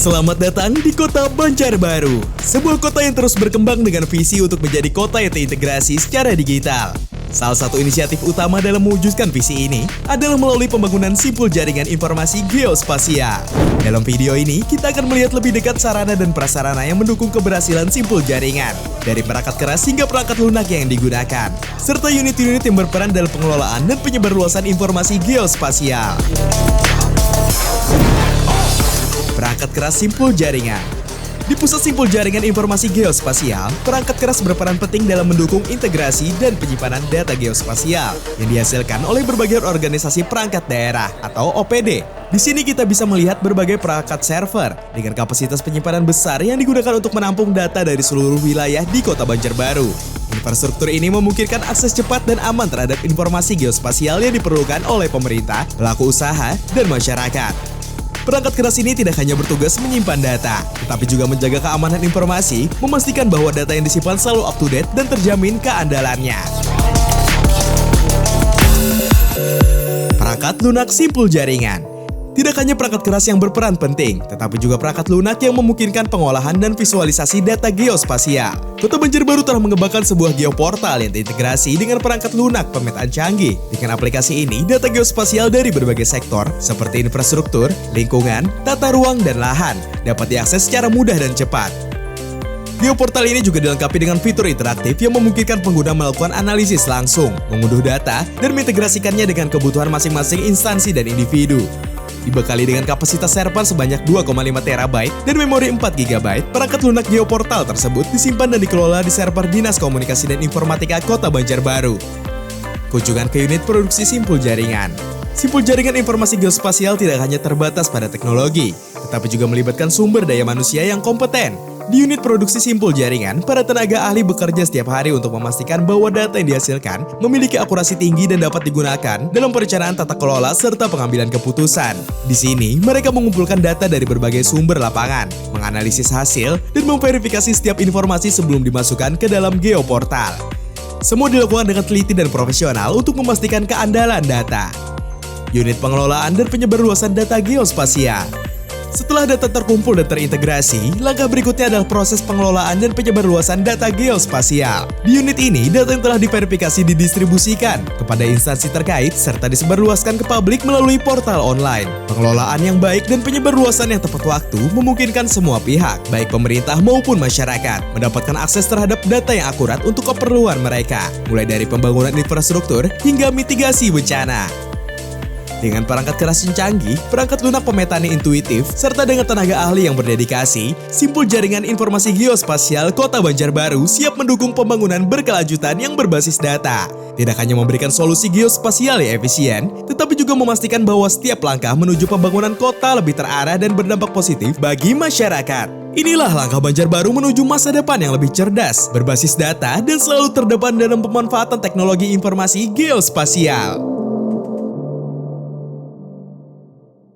Selamat datang di Kota Banjarbaru, sebuah kota yang terus berkembang dengan visi untuk menjadi kota yang terintegrasi secara digital. Salah satu inisiatif utama dalam mewujudkan visi ini adalah melalui pembangunan simpul jaringan informasi geospasial. Dalam video ini, kita akan melihat lebih dekat sarana dan prasarana yang mendukung keberhasilan simpul jaringan, dari perangkat keras hingga perangkat lunak yang digunakan, serta unit-unit yang berperan dalam pengelolaan dan penyebarluasan informasi geospasial. Perangkat keras simpul jaringan. Di pusat simpul jaringan informasi geospasial, perangkat keras berperan penting dalam mendukung integrasi dan penyimpanan data geospasial yang dihasilkan oleh berbagai organisasi perangkat daerah atau OPD. Di sini kita bisa melihat berbagai perangkat server dengan kapasitas penyimpanan besar yang digunakan untuk menampung data dari seluruh wilayah di Kota Banjarbaru. Infrastruktur ini memungkinkan akses cepat dan aman terhadap informasi geospasial yang diperlukan oleh pemerintah, pelaku usaha, dan masyarakat. Perangkat keras ini tidak hanya bertugas menyimpan data, tetapi juga menjaga keamanan informasi, memastikan bahwa data yang disimpan selalu up-to-date dan terjamin keandalannya. Perangkat lunak simpul jaringan. Tidak hanya perangkat keras yang berperan penting, tetapi juga perangkat lunak yang memungkinkan pengolahan dan visualisasi data geospasial. Kota Banjarbaru telah mengembangkan sebuah geoportal yang terintegrasi dengan perangkat lunak pemetaan canggih. Dengan aplikasi ini, data geospasial dari berbagai sektor, seperti infrastruktur, lingkungan, tata ruang, dan lahan, dapat diakses secara mudah dan cepat. Geoportal ini juga dilengkapi dengan fitur interaktif yang memungkinkan pengguna melakukan analisis langsung, mengunduh data, dan mengintegrasikannya dengan kebutuhan masing-masing instansi dan individu. Dibekali dengan kapasitas server sebanyak 2,5 TB dan memori 4 GB, perangkat lunak geoportal tersebut disimpan dan dikelola di server Dinas Komunikasi dan Informatika Kota Banjarbaru. Kunjungan ke unit produksi simpul jaringan. Simpul jaringan informasi geospasial tidak hanya terbatas pada teknologi, tetapi juga melibatkan sumber daya manusia yang kompeten. Di unit produksi simpul jaringan, para tenaga ahli bekerja setiap hari untuk memastikan bahwa data yang dihasilkan memiliki akurasi tinggi dan dapat digunakan dalam perencanaan tata kelola serta pengambilan keputusan. Di sini, mereka mengumpulkan data dari berbagai sumber lapangan, menganalisis hasil, dan memverifikasi setiap informasi sebelum dimasukkan ke dalam geoportal. Semua dilakukan dengan teliti dan profesional untuk memastikan keandalan data. Unit pengelolaan dan penyebarluasan data geospasial. Setelah data terkumpul dan terintegrasi, langkah berikutnya adalah proses pengelolaan dan penyebarluasan data geospasial. Di unit ini, data yang telah diverifikasi didistribusikan kepada instansi terkait serta disebarluaskan ke publik melalui portal online. Pengelolaan yang baik dan penyebarluasan yang tepat waktu memungkinkan semua pihak, baik pemerintah maupun masyarakat, mendapatkan akses terhadap data yang akurat untuk keperluan mereka, mulai dari pembangunan infrastruktur hingga mitigasi bencana. Dengan perangkat keras yang canggih, perangkat lunak pemetaan yang intuitif, serta dengan tenaga ahli yang berdedikasi, simpul jaringan informasi geospasial Kota Banjarbaru siap mendukung pembangunan berkelanjutan yang berbasis data. Tidak hanya memberikan solusi geospasial yang efisien, tetapi juga memastikan bahwa setiap langkah menuju pembangunan kota lebih terarah dan berdampak positif bagi masyarakat. Inilah langkah Banjarbaru menuju masa depan yang lebih cerdas, berbasis data, dan selalu terdepan dalam pemanfaatan teknologi informasi geospasial.